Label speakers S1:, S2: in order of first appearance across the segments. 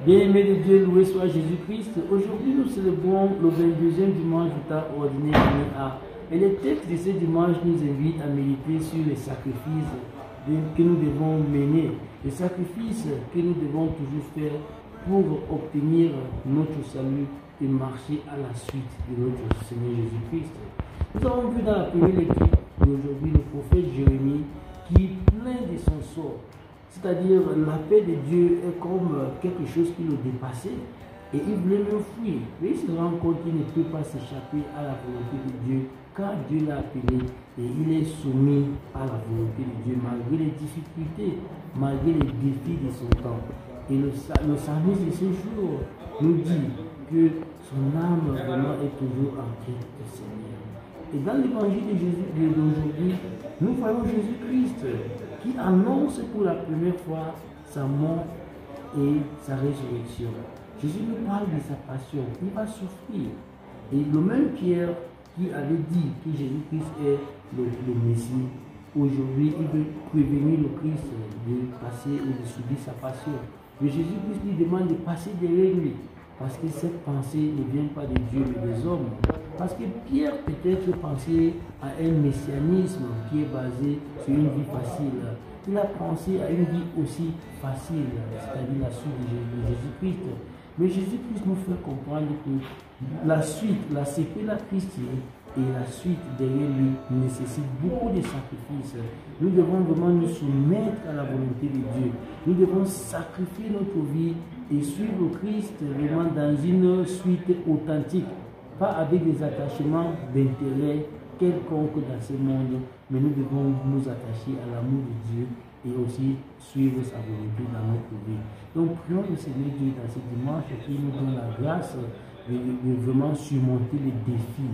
S1: Bien-aimé de Dieu, loué soit Jésus-Christ. Aujourd'hui, nous célébrons le 22e dimanche du temps ordinaire année A. Et le texte de ce dimanche nous invite à méditer sur les sacrifices que nous devons mener, les sacrifices que nous devons toujours faire pour obtenir notre salut et marcher à la suite de notre Seigneur Jésus-Christ. Nous avons vu dans la première lecture d'aujourd'hui le prophète Jérémie qui plaint de son sort. C'est-à-dire, la paix de Dieu est comme quelque chose qui le dépassait et il voulait même fuir. Mais il se rend compte qu'il ne peut pas s'échapper à la volonté de Dieu car Dieu l'a appelé et il est soumis à la volonté de Dieu malgré les difficultés, malgré les défis de son temps. Et le psalmiste de ce jour nous dit que son âme vraiment est toujours en quête du Seigneur. Et dans l'évangile de Jésus d'aujourd'hui, nous voyons Jésus-Christ qui annonce pour la première fois sa mort et sa résurrection. Jésus nous parle de sa passion, il va souffrir. Et le même Pierre qui avait dit que Jésus-Christ est le Messie, aujourd'hui il veut prévenir le Christ de passer ou de subir sa passion. Mais Jésus-Christ lui demande de passer derrière lui, parce que cette pensée ne vient pas de Dieu mais des hommes. Parce que Pierre peut-être pensait à un messianisme qui est basé sur une vie facile. Il a pensé à une vie aussi facile, c'est-à-dire la suite de Jésus-Christ. Mais Jésus-Christ nous fait comprendre que la suite, la séquela Christi et la suite derrière lui nécessite beaucoup de sacrifices. Nous devons vraiment nous soumettre à la volonté de Dieu. Nous devons sacrifier notre vie et suivre Christ vraiment dans une suite authentique. Pas avec des attachements d'intérêt quelconque dans ce monde, mais nous devons nous attacher à l'amour de Dieu et aussi suivre sa volonté dans notre vie. Donc prions le Seigneur Dieu dans ce dimanche qui nous donne la grâce de vraiment surmonter les défis,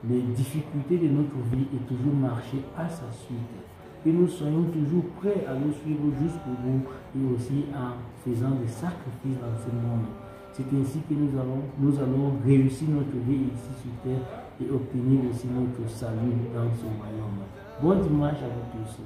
S1: les difficultés de notre vie et toujours marcher à sa suite. Que nous soyons toujours prêts à nous suivre jusqu'au bout et aussi en faisant des sacrifices dans ce monde. C'est ainsi que nous allons réussir notre vie ici sur terre et obtenir aussi notre salut dans ce royaume. Bon dimanche à vous tous.